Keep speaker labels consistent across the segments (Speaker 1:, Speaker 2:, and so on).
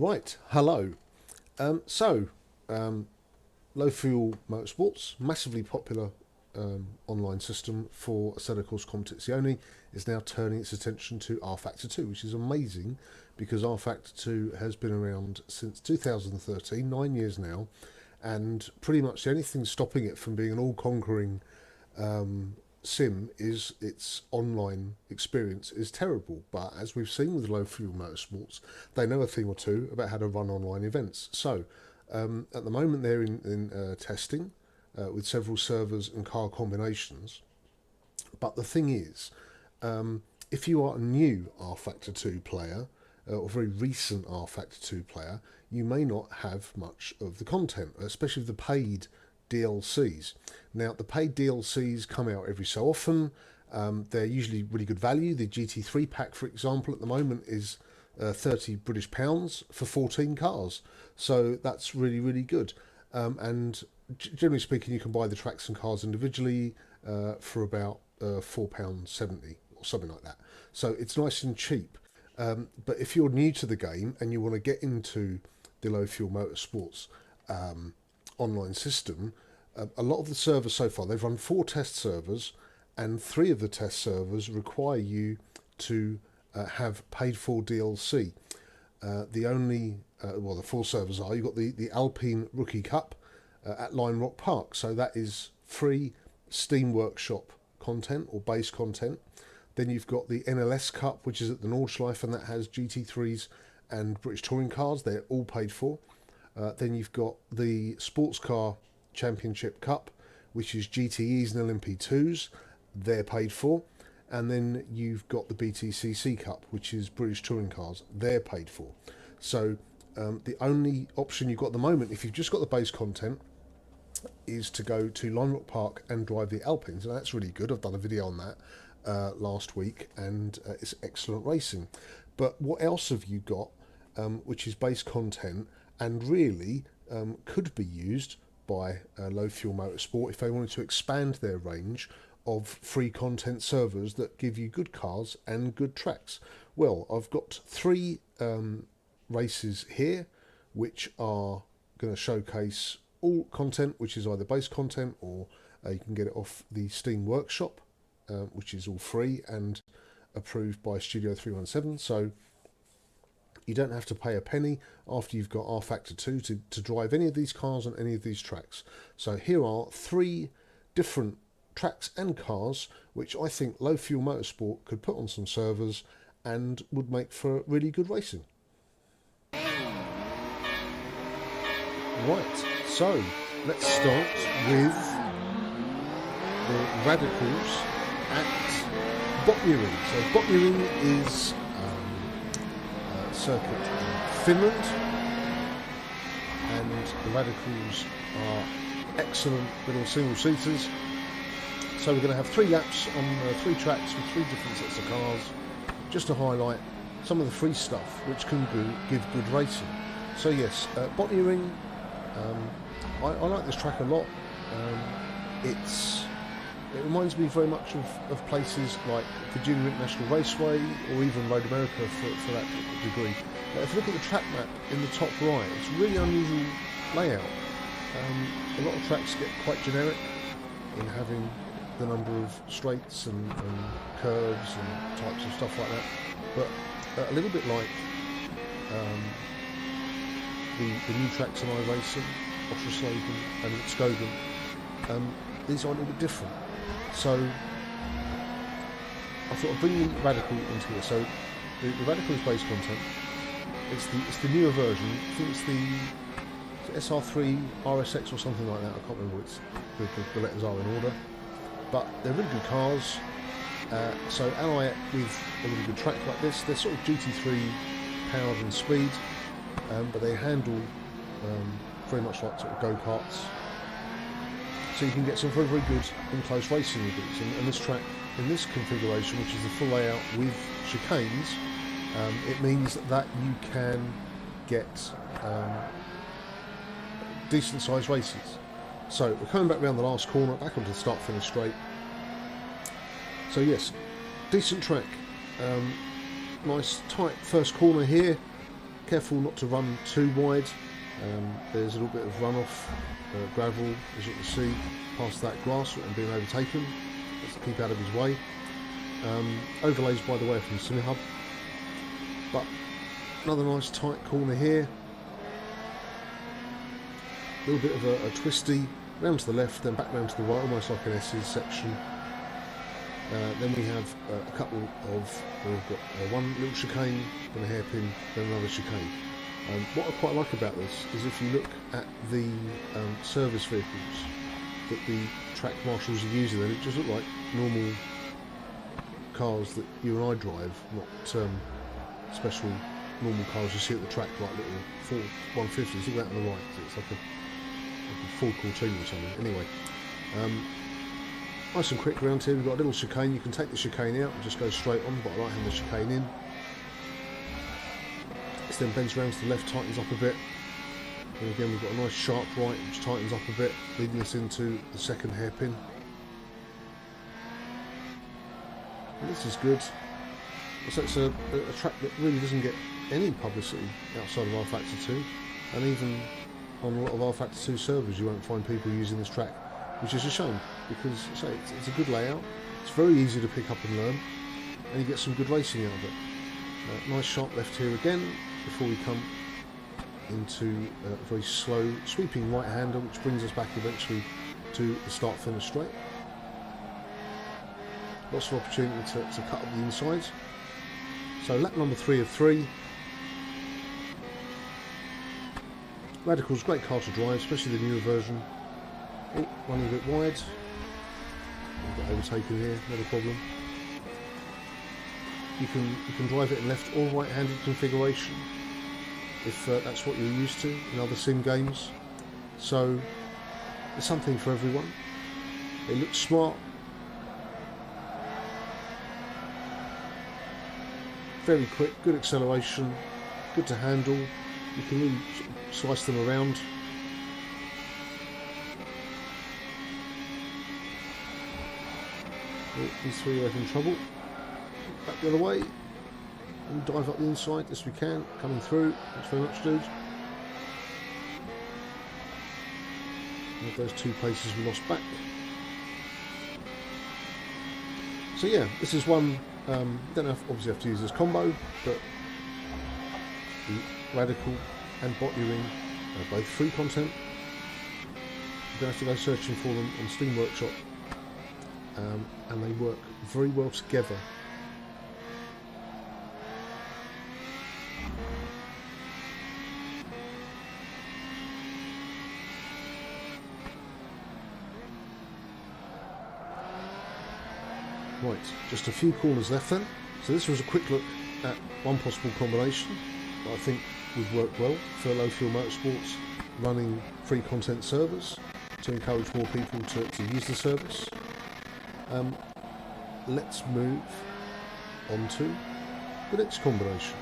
Speaker 1: Right, hello. So, Low Fuel Motorsports, massively popular online system for a set of course competizione, is now turning its attention to rFactor 2, which is amazing because rFactor 2 has been around since 2013, 9 years now, and pretty much the only thing stopping it from being an all-conquering sim is its online experience is terrible. But as we've seen with Low Fuel Motorsports, they know a thing or two about how to run online events. So at the moment they're in testing with several servers and car combinations. But the thing is, if you are a new rFactor 2 player or very recent rFactor 2 player, you may not have much of the content, especially the paid DLCs. Now, the paid DLCs come out every so often. They're usually really good value. The GT3 pack, for example, at the moment is £30 for 14 cars. So that's really, really good. And generally speaking, you can buy the tracks and cars individually for about £4.70 or something like that. So it's nice and cheap. But if you're new to the game and you want to get into the Low Fuel Motorsports online system, a lot of the servers so far, they've run 4 test servers, and 3 of the test servers require you to have paid for DLC. The 4 servers are, you've got the Alpine Rookie Cup at Lime Rock Park, so that is free Steam Workshop content or base content. Then you've got the NLS Cup, which is at the Nordschleife, and that has GT3s and British Touring cars. They're all paid for. Then you've got the Sports Car Championship Cup, which is GTEs and LMP2s. They're paid for. And then you've got the BTCC Cup, which is British Touring cars. They're paid for. So the only option you've got at the moment, if you've just got the base content, is to go to Lime Rock Park and drive the Alpines. And that's really good. I've done a video on that last week, and it's excellent racing. But what else have you got, which is base content and really could be used by Low Fuel Motorsport if they wanted to expand their range of free content servers that give you good cars and good tracks? Well, I've got 3 races here which are going to showcase all content, which is either base content or you can get it off the Steam Workshop, which is all free and approved by Studio 317. So you don't have to pay a penny after you've got rFactor 2 to drive any of these cars on any of these tracks. So here are 3 different tracks and cars which I think Low Fuel Motorsport could put on some servers and would make for really good racing. Right, so let's start with the Radicals at Bottnering. So Bottnering is circuit in Finland, and the Radicals are excellent little single seaters. So we're going to have 3 laps on 3 tracks with 3 different sets of cars, just to highlight some of the free stuff which can give good racing. So yes, Bottnering, I like this track a lot. It reminds me very much of places like Virginia International Raceway or even Road America for that degree. If you look at the track map in the top right, it's a really unusual layout. A lot of tracks get quite generic in having the number of straights and curves and types of stuff like that. But a little bit like the new tracks in iRacing, Oschersleben and Skogan, these are a little bit different. So I thought I'd bring the Radical into here. So the Radical is base content. It's the newer version. I think it's the SR3 RSX or something like that. I can't remember which the letters are in order. But they're really good cars. So ally it with a really good track like this. They're sort of GT3 powered and speed, but they handle very much like sort of go-karts. So you can get some very, very good in-close racing with these. And this track, in this configuration, which is the full layout with chicanes, it means that you can get decent-sized races. So we're coming back around the last corner, back onto the start-finish straight. So yes, decent track. Nice tight first corner here. Careful not to run too wide. There's a little bit of runoff, gravel, as you can see, past that grass and being overtaken. Let's keep out of his way. Overlays, by the way, from SimiHub. But another nice tight corner here. A little bit of a twisty, round to the left, then back round to the right, almost like an S's section. Then we have a couple of, we've got one little chicane, then a hairpin, then another chicane. What I quite like about this is if you look at the service vehicles that the track marshals are using, then it just looks like normal cars that you and I drive, not special normal cars you see at the track, like little Ford 150s. Look at that on the right, it's like a Ford Cortina or something. Anyway, nice and quick around here. We've got a little chicane. You can take the chicane out and just go straight on, but I like having the chicane in. This then bends around to the left, tightens up a bit, and again we've got a nice sharp right which tightens up a bit, leading us into the second hairpin. And this is good. So it's a track that really doesn't get any publicity outside of rFactor 2, and even on a lot of rFactor 2 servers you won't find people using this track, which is a shame, because it's a good layout, it's very easy to pick up and learn, and you get some good racing out of it. Nice sharp left here again before we come into a very slow sweeping right hander, which brings us back eventually to the start finish straight. Lots of opportunity to cut up the insides. So lap number 3 of 3. Radical's a great car to drive, especially the newer version. Oh, running a bit wide. Got overtaken here, not a problem. You can drive it in left or right-handed configuration if that's what you're used to in other sim games. So there's something for everyone. It looks smart. Very quick, good acceleration, good to handle. You can really slice them around. Oh, these three are in trouble. Back the other way and dive up the inside. Yes, we can. Coming through. Thanks very much, dude. With those 2 places we lost back. So yeah, this is one. Don't obviously have to use this combo, but the Radical and Bot U-Ring are both free content. You don't have to go searching for them on Steam Workshop, and they work very well together. Right, just a few corners left then. So this was a quick look at one possible combination that I think would work well for Low Fuel Motorsports running free content servers to encourage more people to use the service. Let's move on to the next combination.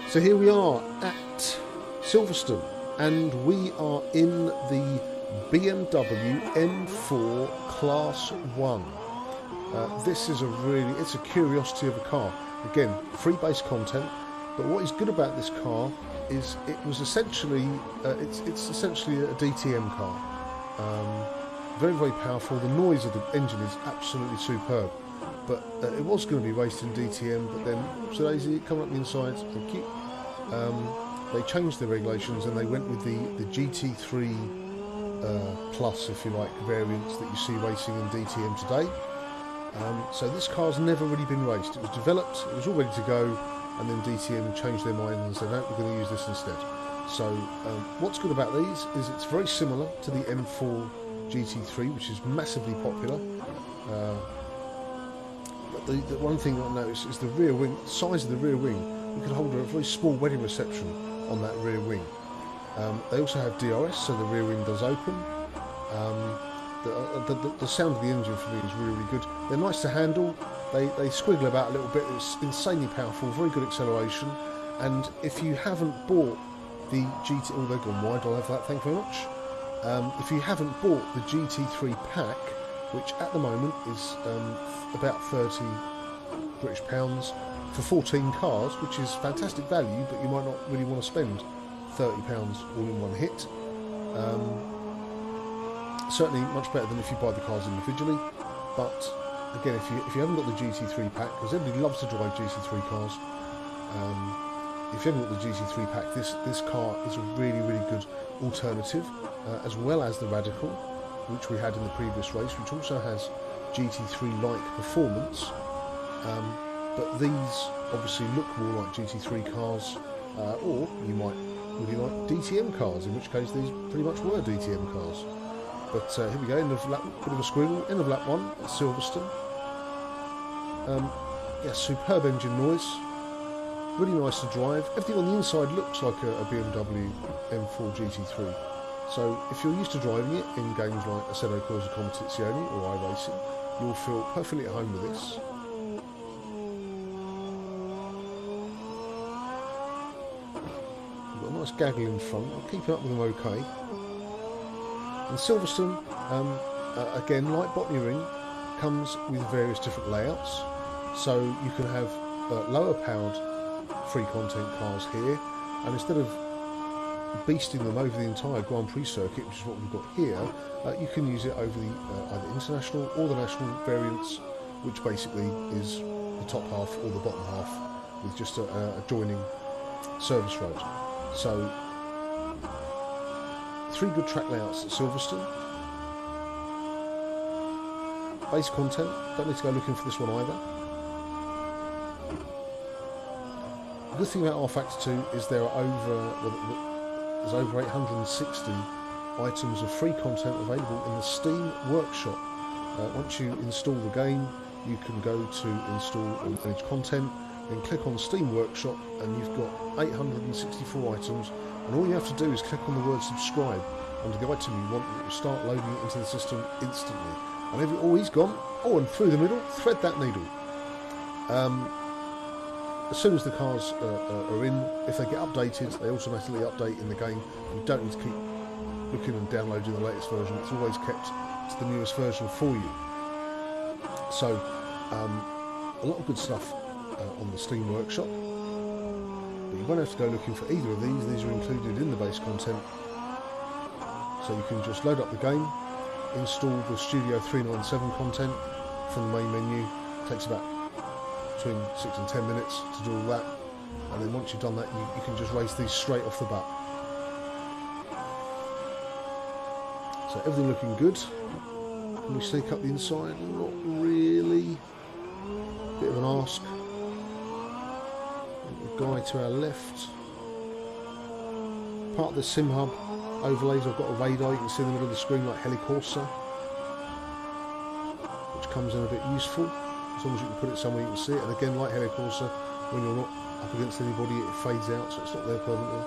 Speaker 1: So here we are at Silverstone, and we are in the BMW M4 Class 1. This is it's a curiosity of a car. Again, free base content, but what is good about this car is it was essentially, it's essentially a DTM car. Very, very powerful. The noise of the engine is absolutely superb. But it was going to be raced in DTM, but then Daisy coming up the inside, thank you. They changed the regulations and they went with the GT3 Plus, if you like, variants that you see racing in DTM today. So this car's never really been raced. It was developed, it was all ready to go, and then DTM changed their mind and said, no, we're going to use this instead. So what's good about these is it's very similar to the M4 GT3, which is massively popular. But the one thing I noticed is the rear wing, the size of the rear wing. You can hold a very small wedding reception on that rear wing. They also have DRS, so the rear wing does open. The sound of the engine for me is really, really good. They're nice to handle. They squiggle about a little bit. It's insanely powerful, very good acceleration. And if you haven't bought the GT, oh, they've gone wide. I'll have that. Thank you very much. If you haven't bought the GT3 pack, which at the moment is about 30 British pounds for 14 cars, which is fantastic value, but you might not really want to spend £30 all in one hit. Certainly much better than if you buy the cars individually, but again, if you haven't got the GT3 pack, because everybody loves to drive GT3 cars, if you haven't got the GT3 pack, this car is a really, really good alternative, as well as the Radical, which we had in the previous race, which also has GT3-like performance, but these obviously look more like GT3 cars, or you might really like DTM cars, in which case these pretty much were DTM cars. But here we go, end of lap, bit of a squiggle, end of lap 1 at Silverstone. Yeah, superb engine noise, really nice to drive. Everything on the inside looks like a BMW M4 GT3. So if you're used to driving it in games like Assetto Corsa Competizione or iRacing, you'll feel perfectly at home with this. You've got a nice gaggle in front, I'll keep up with them okay. And Silverstone, again, like Botany Ring, comes with various different layouts. So you can have lower powered free content cars here, and instead of beasting them over the entire Grand Prix circuit, which is what we've got here, you can use it over the either international or the national variants, which basically is the top half or the bottom half with just a joining service road. So 3 good track layouts at Silverstone. Base content, don't need to go looking for this one either. The good thing about rFactor 2 is there are there's over 860 items of free content available in the Steam workshop. Once you install the game, you can go to install and manage content, then click on Steam workshop, and you've got 864 items, and all you have to do is click on the word subscribe under the item you want, and it will start loading it into the system instantly. And he's gone. Oh, and through the middle, thread that needle. As soon as the cars are in, if they get updated, they automatically update in the game. You don't need to keep looking and downloading the latest version. It's always kept to the newest version for you. So, a lot of good stuff on the Steam workshop. But you won't have to go looking for either of these. These are included in the base content. So you can just load up the game, install the Studio 397 content from the main menu. It takes about between 6 and 10 minutes to do all that, and then once you've done that, you can just race these straight off the bat. So everything looking good. Can we sneak up the inside? Not really. Bit of an ask. The guy to our left. Part of the sim hub overlays, I've got a radar you can see in the middle of the screen like Corsair, which comes in a bit useful. As long as you can put it somewhere you can see it, and again, like Corsair, when you're not up against anybody, it fades out, so it's not there permanently.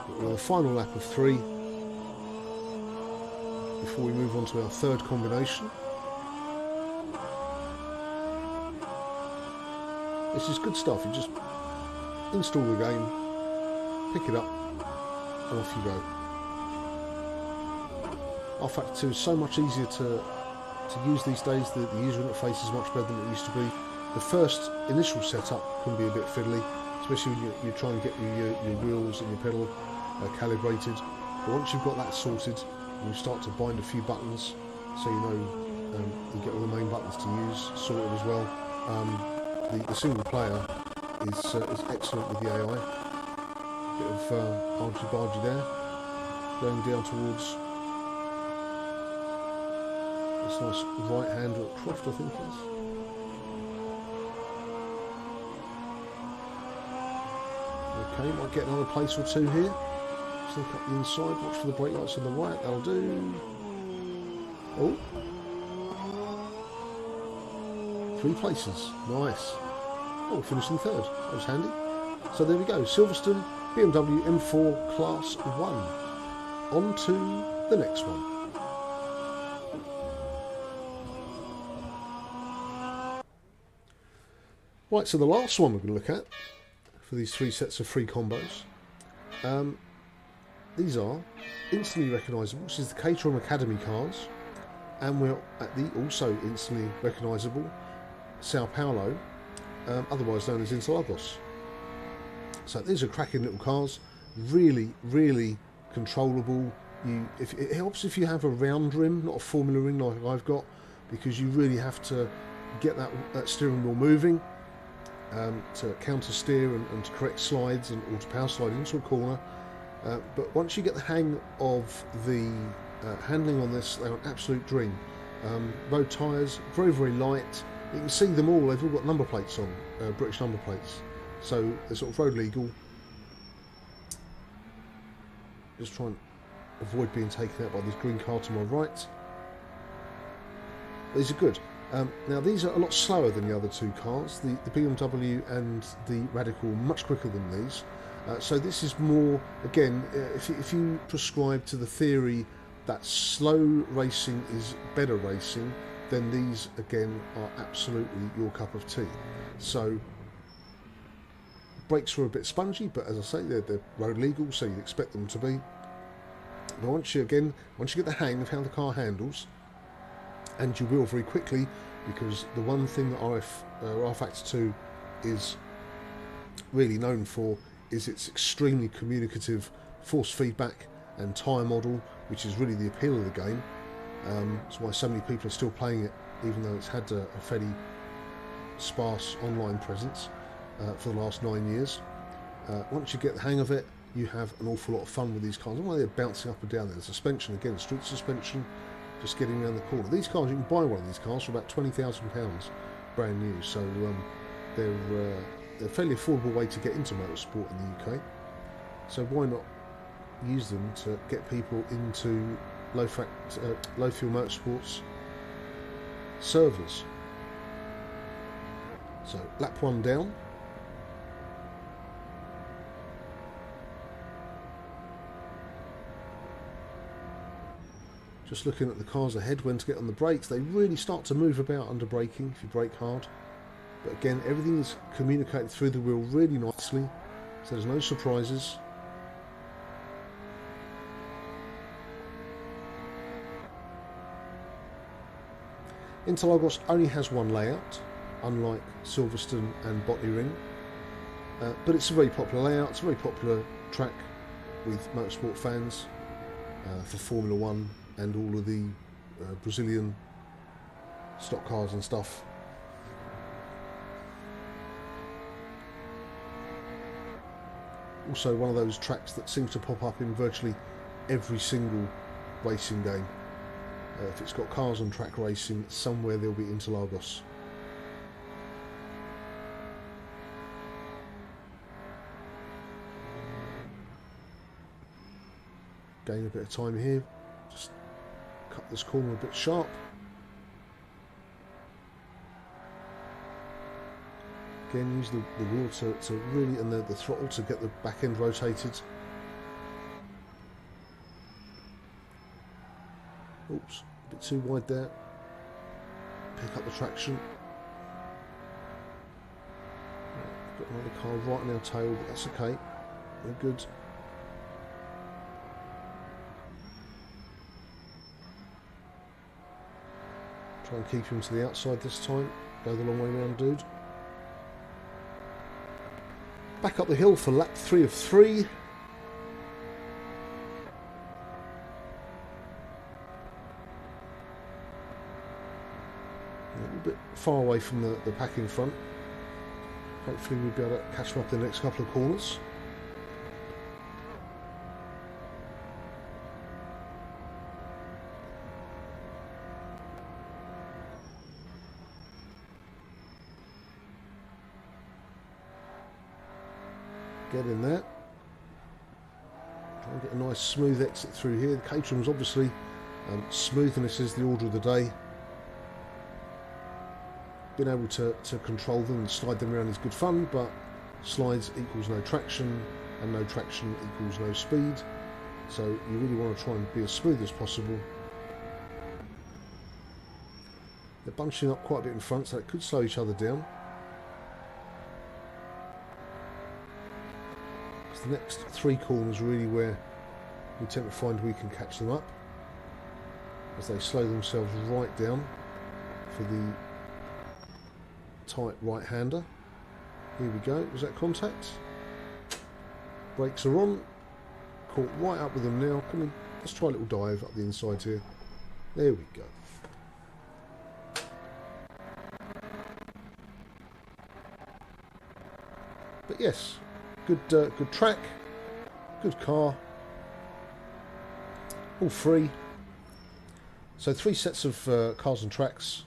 Speaker 1: But we're on the final lap of 3 before we move on to our third combination. This is good stuff. You just install the game, pick it up, and off you go. rFactor 2 is so much easier to use these days. The user interface is much better than it used to be. The first initial setup can be a bit fiddly, especially when you try and get your wheels and your pedal calibrated. But once you've got that sorted, and you start to bind a few buttons, so you know you get all the main buttons to use sorted as well. The single player is excellent with the AI. Bit of argy-bargy there, going down towards this nice right-hander at Croft, I think it is. Okay, might get another place or two here. Sneak up the inside, watch for the brake lights on the right, that'll do. Oh. 3 places, nice. Oh, finishing third, that was handy. So there we go, Silverstone BMW M4 Class 1. On to the next one. Right, so the last one we're going to look at for for these 3 sets of 3 combos. These are instantly recognisable. This is the Caterham Academy cards, and we're at the also instantly recognisable Sao Paulo, otherwise known as Interlagos. So these are cracking little cars, really controllable. It helps if you have a round rim, not a formula ring like I've got, because you really have to get that steering wheel moving to counter steer and to correct slides or to power slide into a corner. But once you get the hang of the handling on this, they're an absolute dream. Road tyres, very light. You can see them all, they've all got number plates on, British number plates. So they're sort of road legal. Just try and avoid being taken out by this green car to my right. These are good. Now these are a lot slower than the other 2 cars. The BMW and the Radical are much quicker than these. So this is more, again, if you prescribe to the theory that slow racing is better racing, then these again are absolutely your cup of tea. So brakes were a bit spongy, but as I say, they're road legal, so you'd expect them to be. But once you get the hang of how the car handles, and you will very quickly, because the one thing that rFactor 2 is really known for is its extremely communicative force feedback and tyre model, which is really the appeal of the game. That's why so many people are still playing it, even though it's had a fairly sparse online presence for the last 9 years. Once you get the hang of it, you have an awful lot of fun with these cars. And while they're bouncing up and down there, the suspension, again, street suspension, just getting around the corner. These cars, you can buy one of these cars for about £20,000 brand new, so they're a fairly affordable way to get into motorsport in the UK. So why not use them to get people into Low Fuel Motorsport's servers. So lap 1 down. Just looking at the cars ahead, when to get on the brakes. They really start to move about under braking if you brake hard. But again, everything is communicated through the wheel really nicely, so there's no surprises. Interlagos only has one layout, unlike Silverstone and Botley Ring, but it's a very popular layout. It's a very popular track with motorsport fans for Formula 1 and all of the Brazilian stock cars and stuff. Also one of those tracks that seems to pop up in virtually every single racing game. If it's got cars on track racing, somewhere there'll be Interlagos. Gain a bit of time here, just cut this corner a bit sharp. Again, use the wheel to really, and the throttle to get the back end rotated. Oops, a bit too wide there. Pick up the traction. Got another car right in our tail, but that's okay. We're good. Try and keep him to the outside this time. Go the long way round, dude. Back up the hill for lap 3 of 3. A little bit far away from the pack in front. Hopefully we'll be able to catch them up in the next couple of corners. Get in there. Try and get a nice smooth exit through here. The Caterham's obviously smoothness is the order of the day. Being able to control them and slide them around is good fun, but slides equals no traction, and no traction equals no speed. So you really want to try and be as smooth as possible. They're bunching up quite a bit in front, so it could slow each other down. the next 3 corners really where we tend to find we can catch them up as they slow themselves right down for the tight right-hander. Here we go, was that contact? Brakes are on, caught right up with them now. Let's try a little dive up the inside here. There we go. But yes, good track, good car, all free. So 3 sets of cars and tracks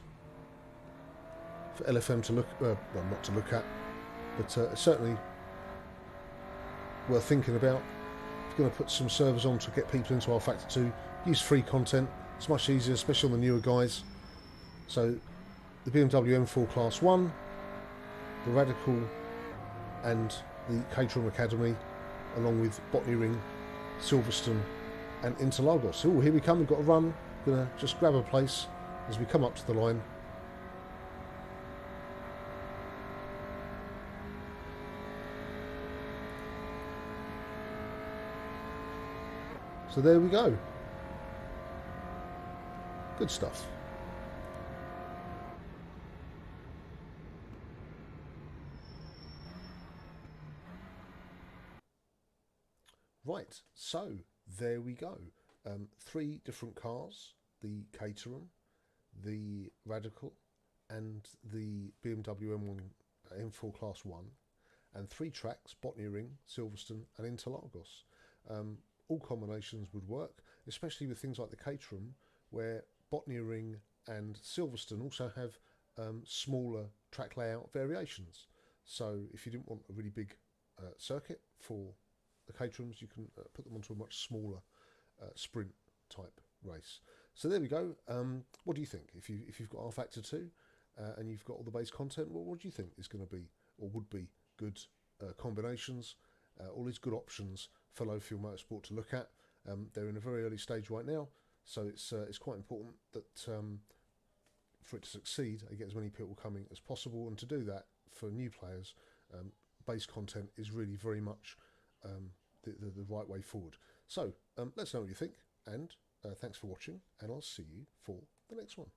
Speaker 1: for LFM to look, well, not to look at, but certainly worth thinking about. If you're going to put some servers on to get people into rFactor 2, use free content. It's much easier, especially on the newer guys. So the BMW M4 Class 1, the Radical and the Caterham Academy, along with Botany Ring, Silverstone and Interlagos. Oh, here we come, we've got a run. Gonna just grab a place as we come up to the line. So there we go. Good stuff. Right, so there we go. 3 different cars, the Caterham, the Radical and the BMW M4 Class 1, and 3 tracks, Botany Ring, Silverstone and Interlagos. All combinations would work, especially with things like the Caterham, where Botany Ring and Silverstone also have smaller track layout variations. So if you didn't want a really big circuit for the Caterhams, you can put them onto a much smaller sprint type race. So there we go. What do you think? If you've got rFactor 2 and you've got all the base content, well, what do you think is going to be or would be good combinations? All these good options for Low Fuel Motorsport to look at. They're in a very early stage right now, so it's quite important that for it to succeed, they get as many people coming as possible, and to do that for new players, base content is really very much the right way forward. So let's know what you think, and thanks for watching, and I'll see you for the next one.